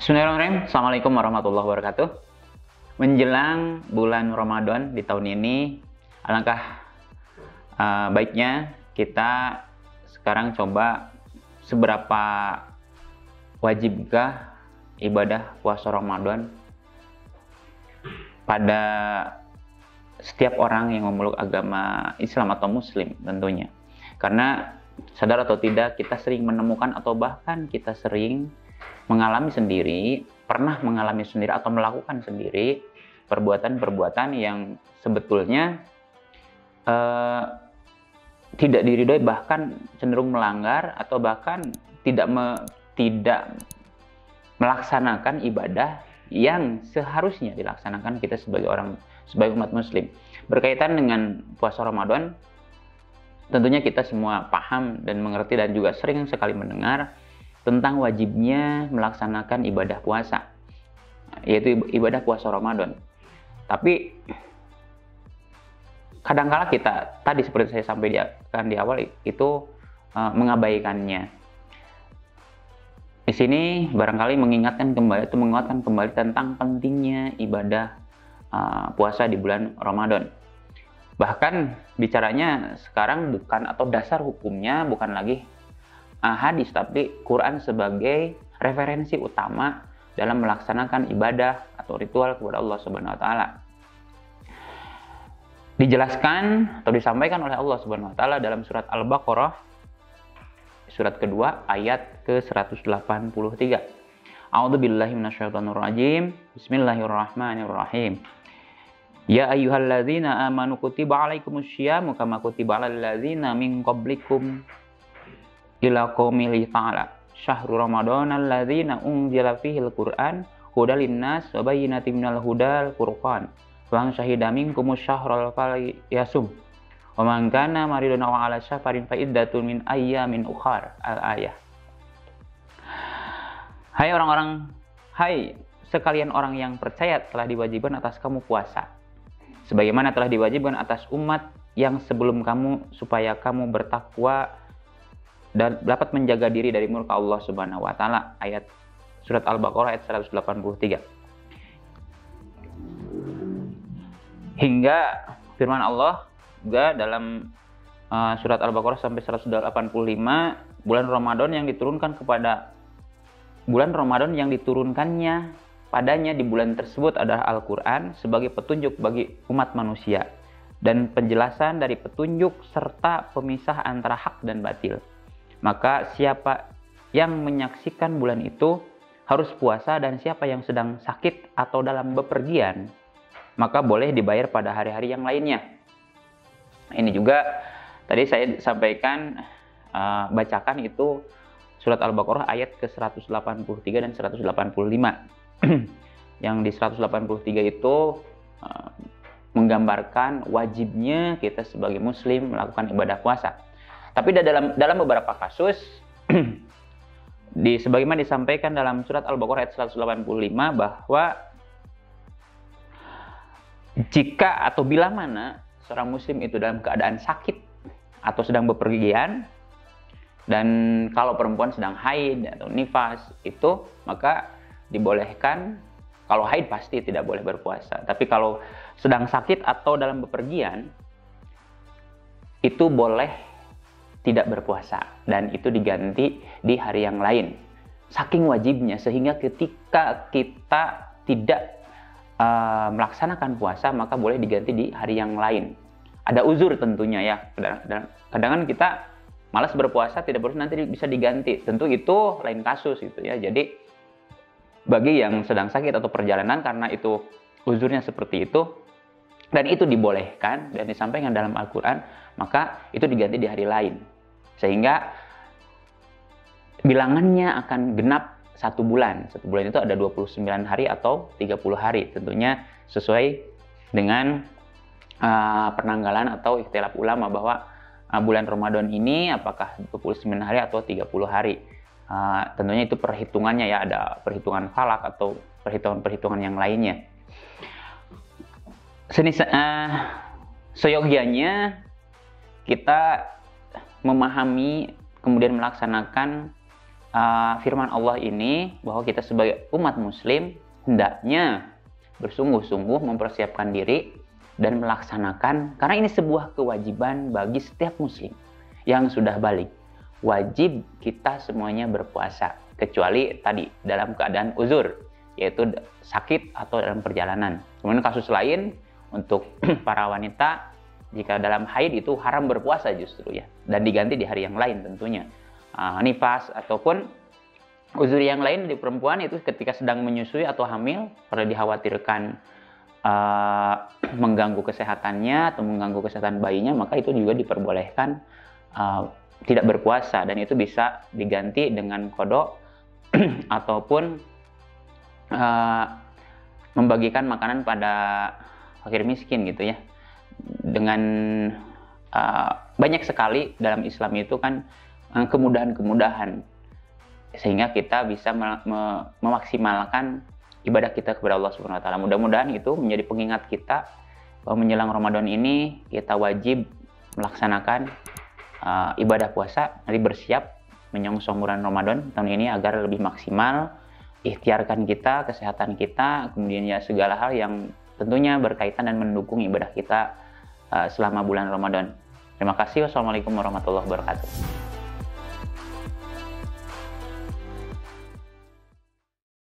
Bismillahirrahmanirrahim. Assalamualaikum warahmatullahi wabarakatuh. Menjelang bulan Ramadan di tahun ini, alangkah baiknya kita sekarang coba seberapa wajibkah ibadah puasa Ramadan pada setiap orang yang memeluk agama Islam atau Muslim tentunya. Karena sadar atau tidak, kita sering menemukan atau bahkan kita sering mengalami sendiri, pernah mengalami sendiri atau melakukan sendiri perbuatan-perbuatan yang sebetulnya tidak diridhoi, bahkan cenderung melanggar atau bahkan tidak melaksanakan ibadah yang seharusnya dilaksanakan kita sebagai umat Muslim. Berkaitan dengan puasa Ramadan, tentunya kita semua paham dan mengerti dan juga sering sekali mendengar tentang wajibnya melaksanakan ibadah puasa, yaitu ibadah puasa Ramadan. Tapi kadangkala kita, tadi seperti saya sampaikan di awal, itu mengabaikannya. Di sini barangkali menguatkan kembali tentang pentingnya ibadah puasa di bulan Ramadan. Bahkan bicaranya sekarang bukan, atau dasar hukumnya bukan lagi hadis, tapi Quran sebagai referensi utama dalam melaksanakan ibadah atau ritual kepada Allah Subhanahu wa taala. Dijelaskan atau disampaikan oleh Allah Subhanahu wa taala dalam surat Al-Baqarah surat kedua ayat ke-183. A'udzubillahi minasyaitonirrajim. Bismillahirrahmanirrahim. Ya ayyuhalladzina amanu kutiba alaikumusyamu kama kutiba alal ladzina min qablikum ila qaumil ta'ala syahrul ramadan alladzina unzila fihil qur'an hudal linnas wa bayyinatin minal hudal furqan wa syahida minkumus syahral falyasum wa man kana maridan aw ala safarin fa iddatun min ayyamin ukhar. Al-ayah. Hai sekalian orang yang percaya, telah diwajibkan atas kamu puasa sebagaimana telah diwajibkan atas umat yang sebelum kamu, supaya kamu bertakwa dan dapat menjaga diri dari murka Allah Subhanahu wa taala. Ayat surat Al-Baqarah ayat 183. Hingga firman Allah juga dalam surat Al-Baqarah sampai 185, bulan Ramadan yang diturunkannya padanya di bulan tersebut adalah Al-Qur'an sebagai petunjuk bagi umat manusia dan penjelasan dari petunjuk serta pemisah antara hak dan batil. Maka siapa yang menyaksikan bulan itu harus puasa, dan siapa yang sedang sakit atau dalam bepergian maka boleh dibayar pada hari-hari yang lainnya. Ini juga tadi saya sampaikan, bacakan itu surat Al-Baqarah ayat ke-183 dan 185. Yang di 183 itu menggambarkan wajibnya kita sebagai muslim melakukan ibadah puasa. Tapi dalam beberapa kasus sebagaimana disampaikan dalam surat Al-Baqarah ayat 185 bahwa jika atau bila mana seorang muslim itu dalam keadaan sakit atau sedang bepergian, dan kalau perempuan sedang haid atau nifas, itu maka dibolehkan. Kalau haid pasti tidak boleh berpuasa, tapi kalau sedang sakit atau dalam bepergian itu boleh tidak berpuasa, dan itu diganti di hari yang lain. Saking wajibnya, sehingga ketika kita tidak melaksanakan puasa maka boleh diganti di hari yang lain. Ada uzur tentunya ya. Kadang-kadang kita malas berpuasa, tidak berpuasa, nanti bisa diganti. Tentu itu lain kasus gitu ya. Jadi bagi yang sedang sakit atau perjalanan karena itu uzurnya seperti itu dan itu dibolehkan dan disampaikan dalam Al-Qur'an, maka itu diganti di hari lain. Sehingga bilangannya akan genap 1 bulan. 1 bulan itu ada 29 hari atau 30 hari. Tentunya sesuai dengan penanggalan atau ikhtilaf ulama bahwa bulan Ramadan ini apakah 29 hari atau 30 hari. Tentunya itu perhitungannya ya, ada perhitungan falak atau perhitungan-perhitungan yang lainnya. firman Allah ini bahwa kita sebagai umat muslim hendaknya bersungguh-sungguh mempersiapkan diri dan melaksanakan, karena ini sebuah kewajiban bagi setiap muslim yang sudah balik. Wajib kita semuanya berpuasa, kecuali tadi dalam keadaan uzur, yaitu sakit atau dalam perjalanan. Kemudian kasus lain untuk para wanita, jika dalam haid itu haram berpuasa justru ya, dan diganti di hari yang lain tentunya. Nifas ataupun uzur yang lain di perempuan itu ketika sedang menyusui atau hamil, pada dikhawatirkan mengganggu kesehatannya atau mengganggu kesehatan bayinya, maka itu juga diperbolehkan tidak berpuasa, dan itu bisa diganti dengan qada ataupun membagikan makanan pada fakir miskin gitu ya. Dengan banyak sekali dalam Islam itu kan kemudahan-kemudahan, sehingga kita bisa memaksimalkan ibadah kita kepada Allah Subhanahu wa taala. Mudah-mudahan itu menjadi pengingat kita bahwa menjelang Ramadan ini kita wajib melaksanakan ibadah puasa, nanti bersiap menyongsong bulan Ramadan tahun ini agar lebih maksimal. Ikhtiarkan kita, kesehatan kita, kemudian ya segala hal yang tentunya berkaitan dan mendukung ibadah kita selama bulan Ramadan. Terima kasih. Wassalamualaikum warahmatullahi wabarakatuh.